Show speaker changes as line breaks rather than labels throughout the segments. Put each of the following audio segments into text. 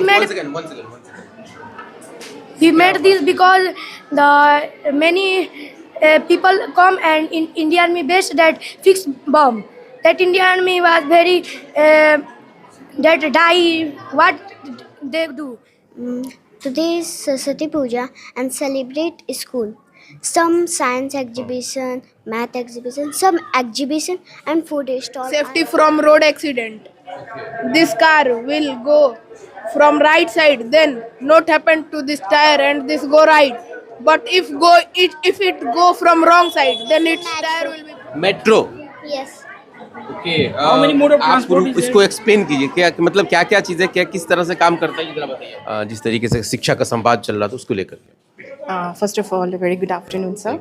made
One second.
he made this because the many people come and in Indian Army base that fix bomb. That Indian Army was very that die. What they do?
Today is Saraswati Puja and celebrate school. Some science exhibition, math exhibition, some exhibition and food stall.
Safety from road accident. This car will go from right side, then not happen to this tire and this go right. But if it go from wrong side, then its tire will be.
Metro.
Yes.
Okay, आप इसको explain कीजिए, क्या मतलब क्या क्या चीज़ें, क्या किस तरह से काम करता है, ये जरा बताइए। जिस तरीके से शिक्षा का संवाद चल रहा था उसको लेकर के।
First of all, a very good afternoon, sir.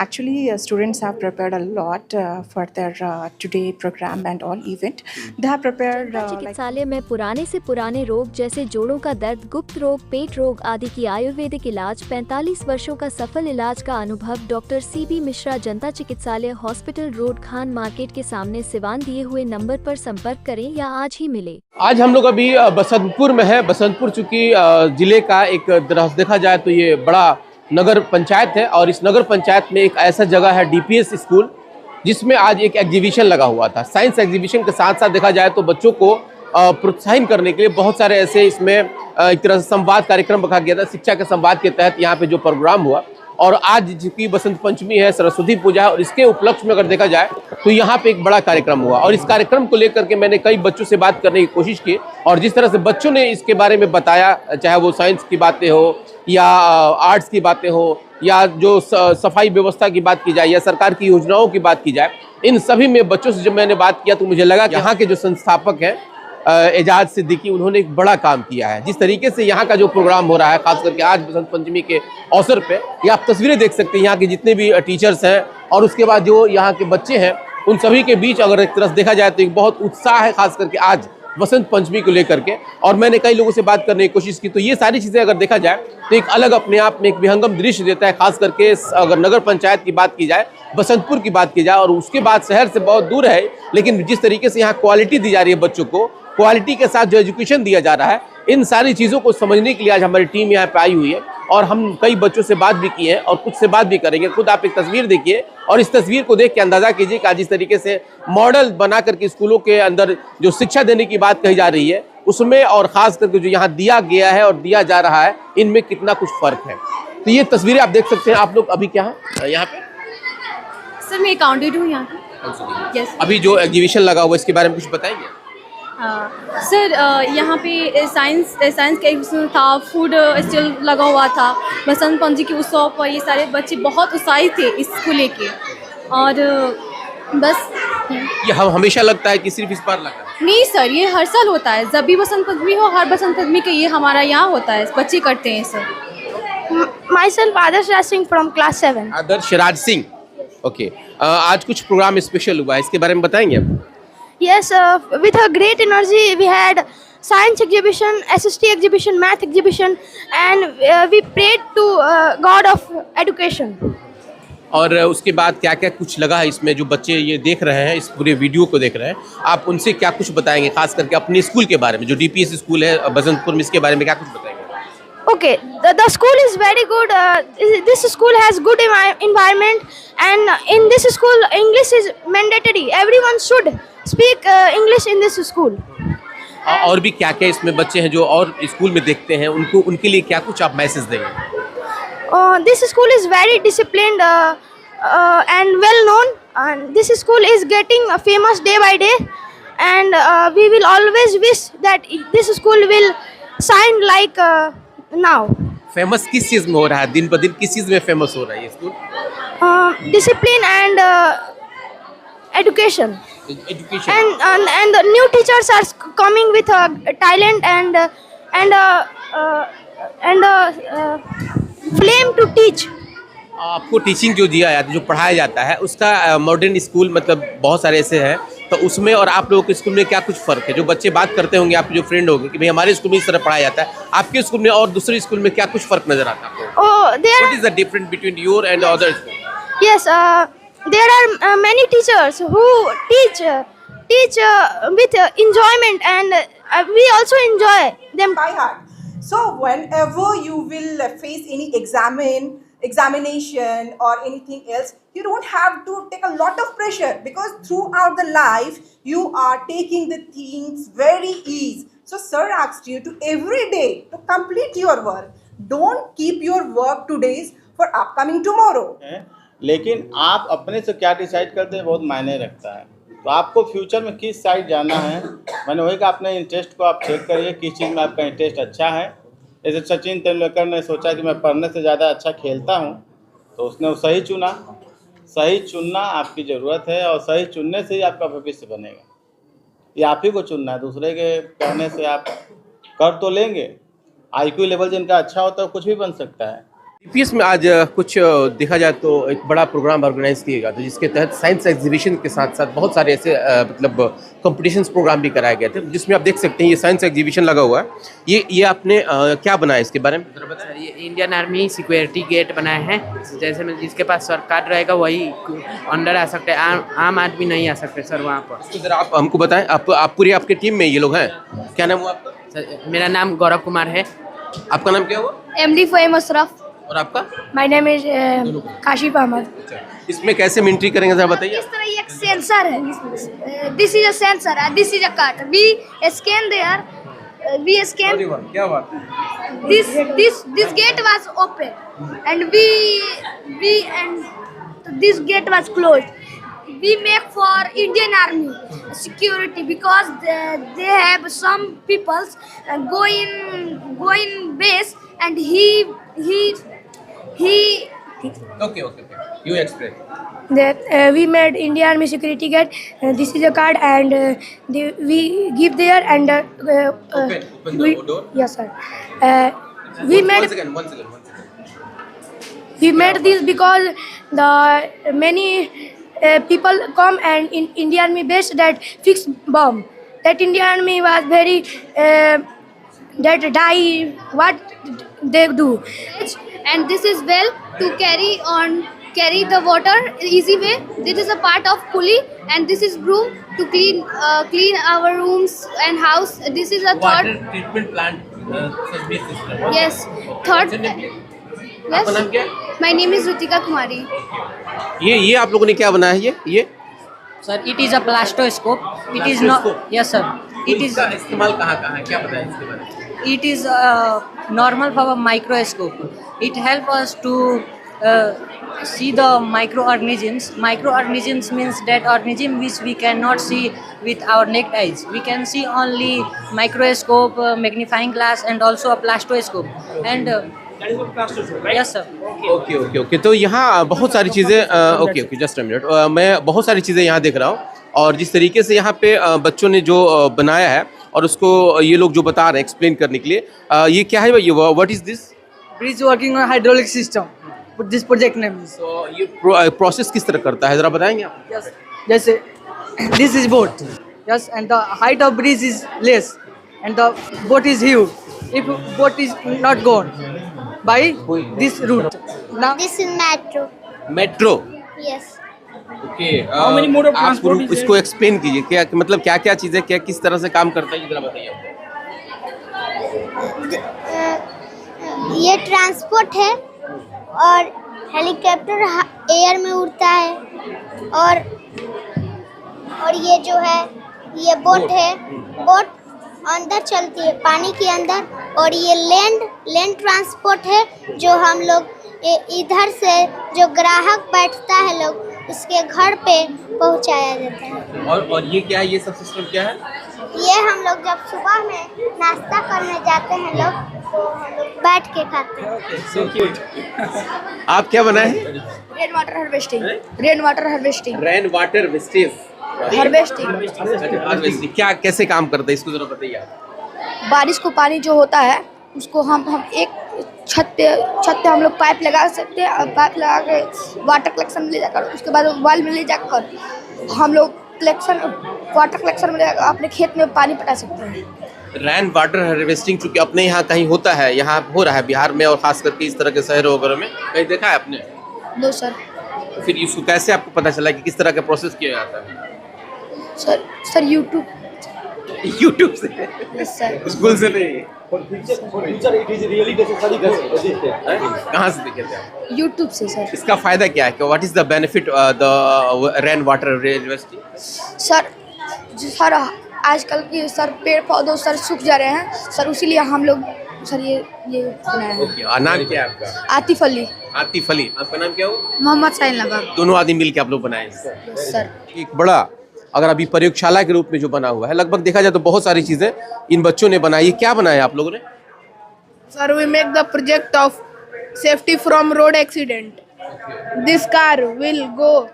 Actually, students have prepared a lot for their today program and all event. They have prepared.
चिकित्सालय में पुराने से पुराने रोग जैसे जोड़ों का दर्द, गुप्त रोग, पेट रोग आदि की आयुर्वेदिक इलाज, 45 वर्षों का सफल इलाज का अनुभव। डॉक्टर CB मिश्रा जनता चिकित्सालय, हॉस्पिटल रोड, खान मार्केट के सामने, सिवान दिए हुए नंबर पर संपर्क करें या आज ही मिले।
आज हम लोग अभी बसंतपुर में है। बसंतपुर चूंकि जिले का एक देखा जाए तो ये बड़ा नगर पंचायत है और इस नगर पंचायत में एक ऐसा जगह है DPS स्कूल, जिसमें आज एक एग्जीबिशन लगा हुआ था। साइंस एग्जीबिशन के साथ साथ देखा जाए तो बच्चों को प्रोत्साहन करने के लिए बहुत सारे ऐसे इसमें एक तरह से संवाद कार्यक्रम रखा गया था। शिक्षा के संवाद के तहत यहाँ पे जो प्रोग्राम हुआ, और आज जिसकी बसंत पंचमी है, सरस्वती पूजा है, और इसके उपलक्ष्य में अगर देखा जाए तो यहाँ पे एक बड़ा कार्यक्रम हुआ। और इस कार्यक्रम को लेकर के मैंने कई बच्चों से बात करने की कोशिश की, और जिस तरह से बच्चों ने इसके बारे में बताया, चाहे वो साइंस की बातें हो या आर्ट्स की बातें हो या जो सफाई व्यवस्था की बात की जाए या सरकार की योजनाओं की बात की जाए, इन सभी में बच्चों से जब मैंने बात किया तो मुझे लगा कि यहाँ के जो संस्थापक हैं एजाज सिद्दीकी, उन्होंने एक बड़ा काम किया है। जिस तरीके से यहाँ का जो प्रोग्राम हो रहा है, खास करके आज बसंत पंचमी के अवसर पे, ये आप तस्वीरें देख सकते हैं यहाँ के जितने भी टीचर्स हैं और उसके बाद जो यहाँ के बच्चे हैं, उन सभी के बीच अगर एक तरफ देखा जाए तो एक बहुत उत्साह है, खास करके आज बसंत पंचमी को लेकर के। और मैंने कई लोगों से बात करने की कोशिश की, तो ये सारी चीज़ें अगर देखा जाए तो एक अलग अपने आप में एक विहंगम दृश्य देता है। खास करके अगर नगर पंचायत की बात की जाए, बसंतपुर की बात की जाए, और उसके बाद शहर से बहुत दूर है, लेकिन जिस तरीके से यहाँ क्वालिटी दी जा रही है बच्चों को, क्वालिटी के साथ जो एजुकेशन दिया जा रहा है, इन सारी चीज़ों को समझने के लिए आज हमारी टीम यहाँ पे आई हुई है। और हम कई बच्चों से बात भी की है और कुछ से बात भी करेंगे। खुद आप एक तस्वीर देखिए और इस तस्वीर को देख के अंदाजा कीजिए कि आज जिस तरीके से मॉडल बना करके स्कूलों के अंदर जो शिक्षा देने की बात कही जा रही है, उसमें और ख़ास करके जो यहाँ दिया गया है और दिया जा रहा है, इनमें कितना कुछ फ़र्क है। तो ये तस्वीरें आप देख सकते हैं। आप लोग अभी क्या है यहाँ पे?
सर मैं अकाउंटेंट हूँ यहाँ की। यस।
अभी जो एग्जीबिशन लगा हुआ, इसके बारे में कुछ बताएंगे?
सर यहाँ पे साइंस का एग्जीबिशन था, फूड स्टॉल लगा हुआ था, बसंत पंचमी के उत्सव पर ये सारे बच्चे बहुत उत्साहित थे इसको लेके। और बस
ये हम हमेशा लगता है कि सिर्फ इस बार लगा है?
नहीं सर, ये हर साल होता है। जब भी बसंत पंचमी हो, हर बसंत पंचमी के ये हमारा यहाँ होता है, बच्चे करते हैं sir.
Myself Adarsh Raj Singh from class 7.
Adarsh Raj Singh, okay. आज कुछ प्रोग्राम स्पेशल हुआ है, इसके बारे में बताएंगे आप?
Yes, with a great energy, we had science exhibition, SST exhibition, math exhibition, and we prayed to God of education.
और उसके बाद क्या क्या कुछ लगा है इसमें? जो बच्चे ये देख रहे हैं, इस पूरे वीडियो को देख रहे हैं, आप उनसे क्या कुछ बताएंगे, खास करके अपने स्कूल के बारे में, जो DPS स्कूल है बसंतपुर में, इसके बारे में क्या कुछ बताएंगे?
Okay, the school is very good. This school has good environment, and in this school, English is mandatory. Everyone should speak English in this school.
और भी क्या क्या इसमें बच्चे हैं जो और स्कूल में देखते हैं, उनको उनके लिए क्या कुछ आप मैसेज देंगे?
This school is very disciplined and well known. This school is getting famous day by day, and we will always wish that this school will shine like now.
Famous किस चीज़ में हो रहा है? दिन ब दिन किस चीज़ में फेमस हो रहा है ये school?
Discipline and education.
Education.
And the new teachers are coming with talent and flame to teach.
आपको टीचिंग जो दिया जाता है, जो पढ़ाया जाता है, उसका मॉडर्न स्कूल मतलब बहुत सारे ऐसे हैं, तो उसमें और आप लोगों के स्कूल में क्या कुछ फ़र्क है? जो बच्चे बात करते होंगे, आपके जो फ्रेंड होंगे कि भाई हमारे स्कूल में इस तरह पढ़ाया जाता है, आपके स्कूल में और दूसरे स्कूल में क्या कुछ फ़र्क नज़र आता है आपको? What is the difference between your and other school?
Yes, there are many teachers who teach with enjoyment, and we also enjoy them.
by heart. So whenever you will face any examination or anything else, you don't have to take a lot of pressure, because throughout the life you are taking the things very easy. So sir asked you to every day to complete your work. Don't keep your work todays for upcoming tomorrow.
हैं, लेकिन आप अपने से क्या decide करते हैं बहुत मायने रखता है। तो आपको फ्यूचर में किस साइड जाना है, मैंने वही कहा अपने इंटरेस्ट को आप चेक करिए किस चीज़ में आपका इंटरेस्ट अच्छा है। जैसे सचिन तेंदुलकर ने सोचा कि मैं पढ़ने से ज़्यादा अच्छा खेलता हूँ, तो उसने वो सही चुना। सही चुनना आपकी ज़रूरत है, और सही चुनने से ही आपका भविष्य बनेगा। ये आप ही को चुनना है, दूसरे के कहने से आप कर तो लेंगे। IQ लेवल जिनका अच्छा होता है कुछ भी बन सकता है।
डीपीएस में आज कुछ देखा जाए तो एक बड़ा प्रोग्राम ऑर्गेनाइज किया गया था, जिसके तहत साइंस एग्जीबिशन के साथ साथ बहुत सारे ऐसे मतलब कंपटीशंस प्रोग्राम भी कराए गए थे, जिसमें आप देख सकते हैं ये साइंस एग्जीबिशन लगा हुआ है। ये आपने क्या बनाया इसके बारे में?
सर ये इंडियन आर्मी सिक्योरिटी गेट बनाए हैं, जैसे में जिसके पास सर कार्ड रहेगा वही अंदर आ सकते हैं, आम आदमी नहीं आ सकते सर वहाँ पर।
इसको जरा आप हमको बताएं, आप पूरी आपके टीम में ये लोग हैं, क्या नाम हुआ आपका?
सर मेरा नाम गौरव कुमार है।
आपका नाम क्या हुआ?
MD Fahim Ashraf.
और आपका?
My name is Kashif Ahmad.
इसमें कैसे एंट्री करेंगे जरा बताइए।
इस तरह ये एक सेंसर है, this is a sensor, this is a card, we scan there, we scan,
क्या बात?
this gate was open and we and this gate was closed. We make for Indian Army security, because they have some peoples go in base, and he
Okay. You explain.
that we made Indian Army security gate. This is a card, and we give there, and
Open the door.
Yes sir. We made
One second.
We made this because the many people come and in Indian Army base that fix bomb. That Indian Army was very that die what they do.
And this is well to carry the water easy way. This is a part of pulley, and this is broom to clean our rooms and house. This is a third.
Water treatment plant system.
Yes, third.
आपका नाम क्या है?
My name is Rutika Kumari.
ये आप लोगों ने क्या बनाया है? ये
sir it is a plastoscope. It is not, yes sir, it is
इसका इस्तेमाल कहाँ है, क्या बताएं इसके बारे में?
it is normal for a microscope. It helps us to see the microorganisms. Microorganisms means that organism which we cannot see with our naked eyes. We can see only microscope, magnifying glass, and also a plastoscope. And yes sir.
Okay. तो यहाँ बहुत सारी चीज़ें okay just a minute, मैं बहुत सारी चीज़ें यहाँ देख रहा हूँ, और जिस तरीके से यहाँ पे बच्चों ने जो बनाया है और उसको ये लोग जो बता रहे हैं एक्सप्लेन करने के लिए, ये क्या है ये? What is this?
Bridge working on hydraulic system. This project name is.
तो ये प्रोसेस किस तरह करता है, ज़रा बताएंगे आप?
Yes. जैसे this is boat. Yes, and the height of bridge is less, and the boat is huge. If boat is not gone by this route. Now
This is metro.
Metro.
Yes.
Okay, आप इसको explain कीजिए, क्या मतलब क्या चीज़ है, किस तरह से काम करता है, ज़रा बताइए।
ये ट्रांसपोर्ट है, और हेलीकॉप्टर एयर में उड़ता है, और ये जो है ये बोट है, बोट अंदर चलती है पानी के अंदर, और ये लैंड ट्रांसपोर्ट है, जो हम लोग इधर से जो ग्राहक बैठता है लोग उसके घर पे पहुंचाया जाता है।
और ये क्या है, ये सब सिस्टम क्या है?
ये हम लोग जब सुबह में नाश्ता करने जाते हैं लोग, तो हम लोग बैठ के खाते हैं।
आप क्या बनाए हैं?
Rain water harvesting. Rain water harvesting.
Rain water wastage
harvesting
क्या कैसे काम करता है, इसको जरा बताइए आप।
बारिश को पानी जो होता है उसको हम एक छत पे हम लोग पाइप लगा सकते हैं, और पाइप लगा के वाटर कलेक्शन में ले जाकर, उसके बाद वाल में ले जाकर हम लोग वाटर कलेक्शन में ले जाकर अपने खेत में पानी पटा सकते हैं।
रेन वाटर हार्वेस्टिंग चूँकि अपने यहाँ कहीं होता है, यहाँ हो रहा है बिहार में, और खास करके इस तरह के शहरों वगैरह में कहीं देखा है आपने?
No sir.
तो फिर इसको कैसे आपको पता चला कि किस तरह का प्रोसेस किया जाता है?
सर यूट्यूब
यूट्यूब से,
Yes, sir.
स्कूल से नहीं। कहाँ से देखे थे आप?
YouTube से सर।
इसका फायदा क्या है? What is the benefit the rain water university?
Sir आजकल के सर पेड़ पौधे सर सूख जा रहे हैं सर, इसीलिए हम लोग सर ये बनाए हैं।
ओके, नाम क्या है आपका?
आतिफ अली।
आतिफ अली, आपका नाम क्या हो?
मोहम्मद साइन लबाब।
दोनों आदमी मिलके आप लोग बनाए हैं?
Yes, sir.
एक बड़ा, अगर अभी प्रयोगशाला के रूप में जो बना हुआ है, लगभग देखा जाए तो बहुत सारी चीजें इन बच्चों ने बनाई है। क्या बनाया आप लोगों ने?
Sir, we make the project of safety from road accident. This car will go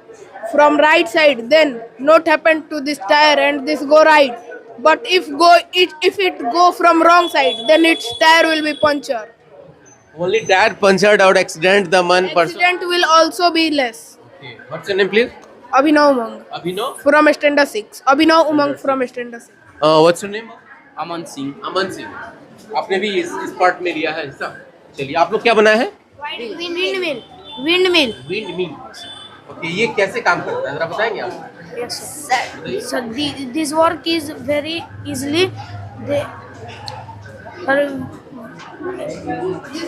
from right side, then not happen to this tire and this go right. But if it go from wrong side, then its tire will be punctured.
Only tire punctured out accident, the one person.
Accident will also be less.
Okay. What's your name, please?
Abhinav Umang
Abhinav.
from standard 6. Abhinav Umang from standard 6.
What's your name?
Aman Singh.
Aman Singh, आपने भी इस part में लिया है हिस्सा। चलिए, आप लोग क्या बनाए हैं?
Windmill.
Wind mill. ओके, ये कैसे काम करता है, जरा बताएंगे आप?
So this work is very easily.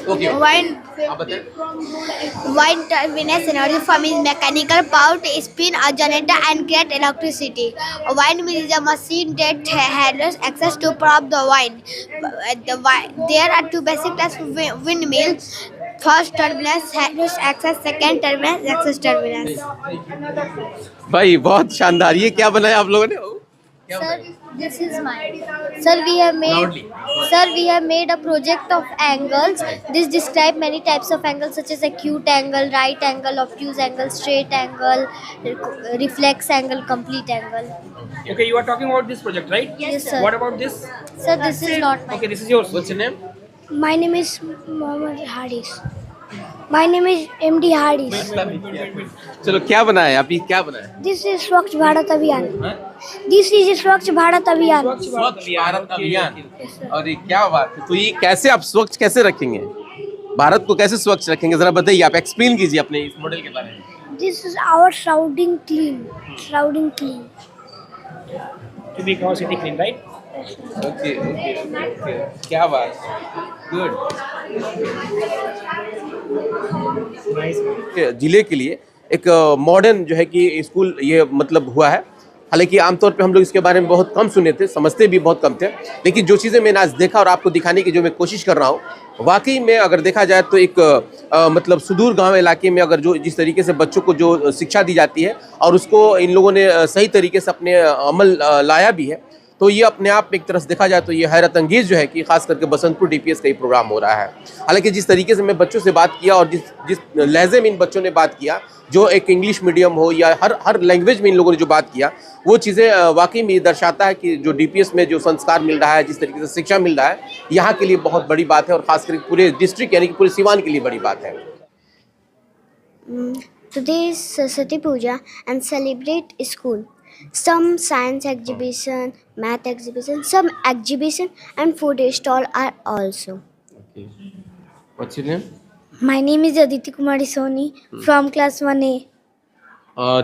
Okay, आप बताएं।
Wind turbines energy from its mechanical power to spin a generator and create electricity. A windmill is a machine that handles access to prop the wind. There are two basic types of windmills. First turbines handles access, second turbines access turbines.
भाई बहुत शानदार, ये क्या बनाया आप लोगों ने?
Sir, this is mine. Sir, we have made a project of angles. This describe many types of angles such as acute angle, right angle, obtuse angle, straight angle, reflex angle, complete angle.
Okay, you are talking about this project, right?
Yes, sir.
What about this?
Sir, this is not mine.
Okay, this is yours.
What's your name?
My name is Mohammed Haris. My name is MD Haris.
चलो, क्या बनाया आप? ये क्या बनाया?
This is स्वच्छ भारत अभियान। This is स्वच्छ भारत अभियान।
स्वच्छ भारत अभियान। और ये क्या बात है? तो ये कैसे आप स्वच्छ कैसे रखेंगे? भारत को कैसे स्वच्छ रखेंगे, जरा बताइए, आप एक्सप्लेन कीजिए अपने इस मॉडल के बारे में।
This is our surrounding clean. Surrounding clean.
To make our city clean, right?
Okay, क्या बात, गुड। जिले के लिए एक मॉडर्न जो है कि स्कूल ये मतलब हुआ है। हालांकि आमतौर पे हम लोग इसके बारे में बहुत कम सुने थे, समझते भी बहुत कम थे, लेकिन जो चीज़ें मैंने आज देखा और आपको दिखाने की जो मैं कोशिश कर रहा हूँ, वाकई में अगर देखा जाए तो एक मतलब सुदूर गांव इलाके में अगर जो जिस तरीके से बच्चों को जो शिक्षा दी जाती है और उसको इन लोगों ने सही तरीके से अपने अमल लाया भी है, तो ये अपने आप में एक तरह से देखा जाए तो ये हैरत अंगेज जो है कि खास करके बसंतपुर डीपीएस का ये प्रोग्राम हो रहा है। हालांकि जिस तरीके से मैं बच्चों से बात किया और जिस लहजे में इन बच्चों ने बात किया, जो एक इंग्लिश मीडियम हो या हर लैंग्वेज में इन लोगों ने जो बात किया, वो चीज़ें वाकई में ये दर्शाता है कि जो डीपीएस में जो संस्कार मिल रहा है, जिस तरीके से शिक्षा मिल रहा है, यहाँ के लिए बहुत बड़ी बात है और खास करके पूरे डिस्ट्रिक्ट यानी कि पूरे सीवान के लिए बड़ी बात है।
Today is Saraswati Puja and celebrate school. Some science exhibition, math exhibition, some exhibition and food stall are also.
Okay. What's your name?
My name is Aditi Kumari Soni from class 1A.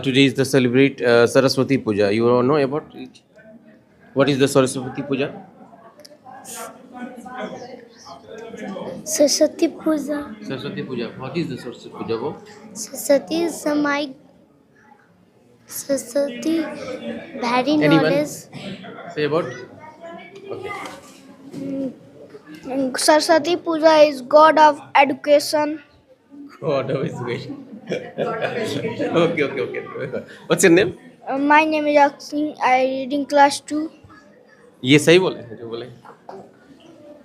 Today is the celebrate Saraswati Puja. You all know about it? What is the Saraswati Puja?
Saraswati Puja.
Saraswati Puja. What is the Saraswati Puja? वो?
Saraswati is my Saraswati very
Anyone?
knowledge.
Say about. Okay.
Saraswati Puja is God of education.
God of education. Okay. What's your name?
My name is Akshin. I read in class 2.
ये सही बोले हैं जो बोले?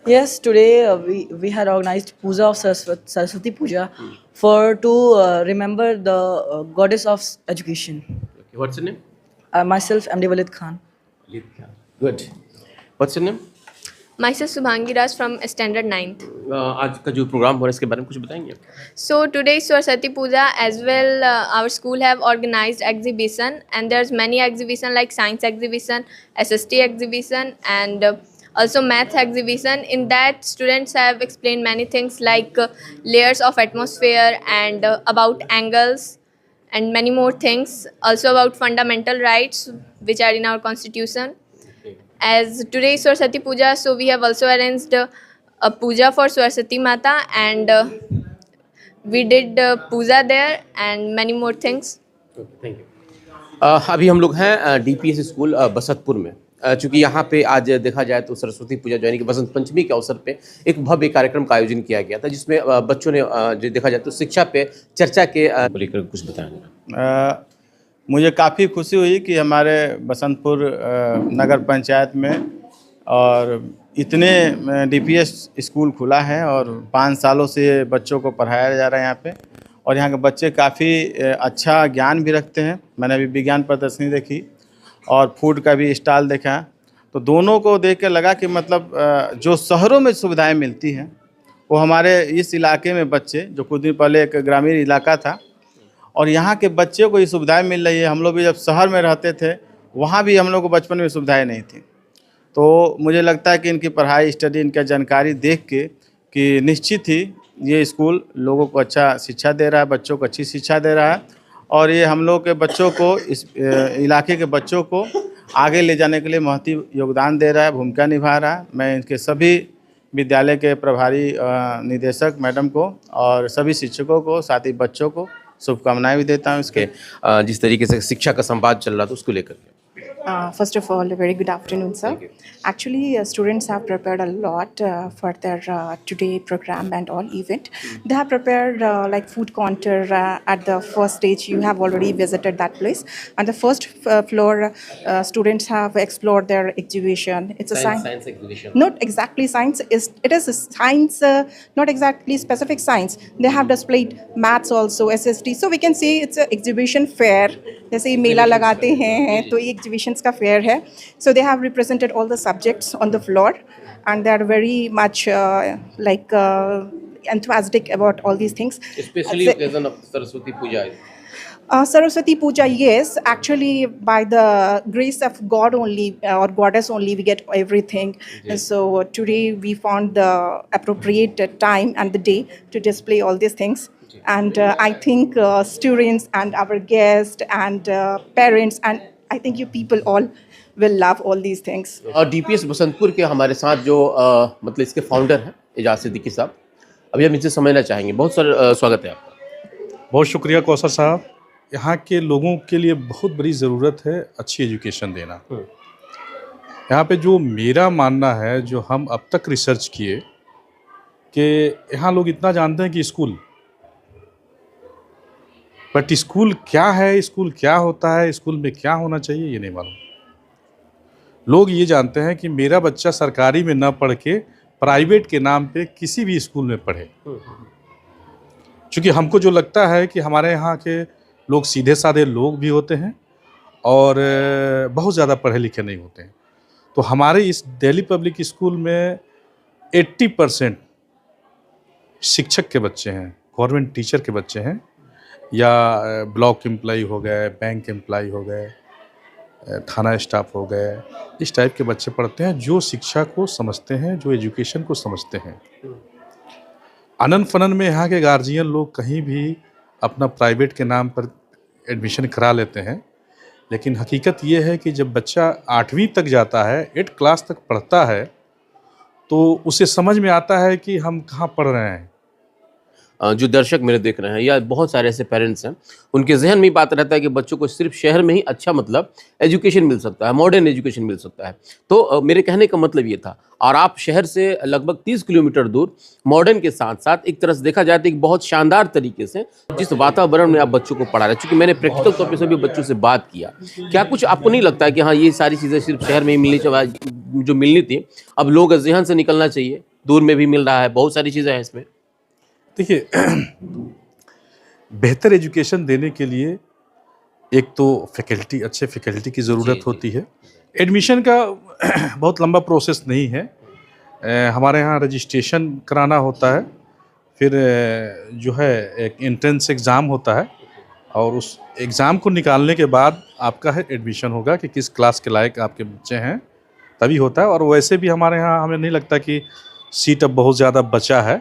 Yes, today we had organized Puja of Saraswati Puja to remember the goddess of education.
Okay. What's your name?
Myself, MD Walid Khan.
Walid Khan. Good. What's your name?
Myself Subhangi Raj from standard 9th.
आज का जो programme हो रहा है इसके बारे में कुछ बताएंगे?
So today is Saraswati Puja as well. Our school have organized exhibition and there's many exhibition like science exhibition, SST exhibition and also math exhibition. In that students have explained many things like layers of atmosphere and about angles and many more things. Also about fundamental rights which are in our constitution.
as today is Saraswati Puja, so we have also arranged a puja for Saraswati Mata, and we did puja there and many more things.
Thank you. अभी हम लोग हैं DPS school Basantpur में। चूँकि यहाँ पे आज देखा जाए तो सरस्वती पूजा यानी कि बसंत पंचमी के अवसर पे एक भव्य कार्यक्रम का आयोजन किया गया था, जिसमें बच्चों ने जो देखा जाए तो शिक्षा पे चर्चा के लेकर कुछ बताएंगे।
मुझे काफ़ी खुशी हुई कि हमारे बसंतपुर नगर पंचायत में और इतने डीपीएस स्कूल खुला है और 5 सालों से बच्चों को पढ़ाया जा रहा है यहाँ पे, और यहाँ के बच्चे काफ़ी अच्छा ज्ञान भी रखते हैं। मैंने अभी विज्ञान प्रदर्शनी देखी और फूड का भी स्टॉल देखा, तो दोनों को देख के लगा कि मतलब जो शहरों में सुविधाएं मिलती हैं वो हमारे इस इलाके में बच्चे, जो कुछ दिन पहले एक ग्रामीण इलाका था और यहाँ के बच्चों को ये सुविधाएं मिल रही है। हम लोग भी जब शहर में रहते थे वहाँ भी हम लोग को बचपन में सुविधाएं नहीं थी, तो मुझे लगता है कि इनकी पढ़ाई स्टडी, इनका जानकारी देख के कि निश्चित ही ये स्कूल लोगों को अच्छा शिक्षा दे रहा है, बच्चों को अच्छी शिक्षा दे रहा है, और ये हम लोग के बच्चों को, इस इलाके के बच्चों को आगे ले जाने के लिए महत्वपूर्ण योगदान दे रहा है, भूमिका निभा रहा है। मैं इनके सभी विद्यालय के प्रभारी निदेशक मैडम को और सभी शिक्षकों को, साथ ही बच्चों को शुभकामनाएं भी देता हूँ इसके।
जिस तरीके से शिक्षा का संवाद चल रहा था उसको लेकर के।
First of all, a very good afternoon, sir. Actually, students have prepared a lot for their today program and all event. They have prepared like food counter at the first stage. You have already visited that place. On the first floor, students have explored their exhibition. It's a
science exhibition.
Not exactly science. It is a science, not exactly specific science. They have displayed maths also, SST. So we can say it's an exhibition fair. जैसे मेला लगाते हैं तो ये exhibitions का fair है. So they have represented all the subjects on the floor, and they are very much like enthusiastic about all these things.
Especially occasion of Saraswati Puja.
Saraswati Puja, yes. Actually, by the grace of God only or goddess only, we get everything.
Yes.
So today we found the appropriate time and the day to display all these things. And I think students and our guests and parents and I think you people all will love all these things.
और DPS Basantpur के हमारे साथ जो मतलब इसके founder हैं एजाज सिद्दीकी साहब, अभी हम इनसे समझना चाहेंगे। बहुत सारा स्वागत है आपका।
बहुत शुक्रिया कौसर साहब। यहाँ के लोगों के लिए बहुत बड़ी ज़रूरत है अच्छी एजुकेशन देना। यहाँ पे जो मेरा मानना है, जो हम अब तक रिसर्च किए, कि यहाँ लोग इतना जानते हैं कि स्कूल, बट स्कूल क्या है, स्कूल क्या होता है, स्कूल में क्या होना चाहिए, ये नहीं मालूम। लोग ये जानते हैं कि मेरा बच्चा सरकारी में ना पढ़ के प्राइवेट के नाम पे किसी भी स्कूल में पढ़े। क्योंकि हमको जो लगता है कि हमारे यहाँ के लोग सीधे साधे लोग भी होते हैं और बहुत ज़्यादा पढ़े लिखे नहीं होते हैं। तो हमारे इस दिल्ली पब्लिक स्कूल में 80% शिक्षक के बच्चे हैं, गवर्नमेंट टीचर के बच्चे हैं, या ब्लॉक एम्प्लॉई हो गए, बैंक एम्प्लॉई हो गए, थाना स्टाफ हो गए, इस टाइप के बच्चे पढ़ते हैं जो शिक्षा को समझते हैं, जो एजुकेशन को समझते हैं। अनन फनन में यहाँ के गार्जियन लोग कहीं भी अपना प्राइवेट के नाम पर एडमिशन करा लेते हैं, लेकिन हकीकत ये है कि जब बच्चा 8वीं तक जाता है, 8 क्लास तक पढ़ता है, तो उसे समझ में आता है कि हम कहाँ पढ़ रहे हैं।
जो दर्शक मेरे देख रहे हैं या बहुत सारे ऐसे पेरेंट्स हैं, उनके जहन में बात रहता है कि बच्चों को सिर्फ शहर में ही अच्छा मतलब एजुकेशन मिल सकता है, मॉडर्न एजुकेशन मिल सकता है। तो मेरे कहने का मतलब ये था, और आप शहर से लगभग 30 किलोमीटर दूर मॉडर्न के साथ साथ एक तरह से देखा जाए तो एक बहुत शानदार तरीके से जिस वातावरण में आप बच्चों को पढ़ा रहे हैं, चूँकि मैंने प्रैक्टिकल तौर पर सभी बच्चों से बात किया, क्या कुछ आपको नहीं लगता है कि हाँ ये सारी चीज़ें सिर्फ शहर में ही मिलनी चाहिए, जो मिलनी थी अब लोग जहन से निकलना चाहिए, दूर में भी मिल रहा है, बहुत सारी चीज़ें हैं इसमें।
देखिए, बेहतर एजुकेशन देने के लिए एक तो फैकल्टी, अच्छे फैकल्टी की ज़रूरत होती है। एडमिशन का बहुत लंबा प्रोसेस नहीं है। हमारे यहाँ रजिस्ट्रेशन कराना होता है, फिर जो है एक एंट्रेंस एग्ज़ाम होता है, और उस एग्ज़ाम को निकालने के बाद आपका है एडमिशन होगा कि किस क्लास के लायक आपके बच्चे हैं, तभी होता है। और वैसे भी हमारे यहाँ हमें नहीं लगता कि सीट अब बहुत ज़्यादा बचा है,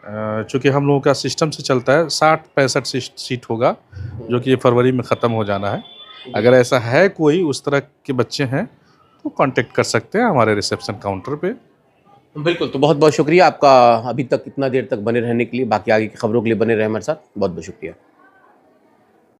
चूँकि हम लोगों का सिस्टम से चलता है। 60-65 सीट होगा, जो कि फरवरी में ख़त्म हो जाना है। अगर ऐसा है कोई उस तरह के बच्चे हैं तो कांटेक्ट कर सकते हैं हमारे रिसेप्शन काउंटर पे।
बिल्कुल, तो बहुत बहुत शुक्रिया आपका अभी तक इतना देर तक बने रहने के लिए। बाकी आगे की खबरों के लिए बने रहे हमारे साथ। बहुत बहुत शुक्रिया।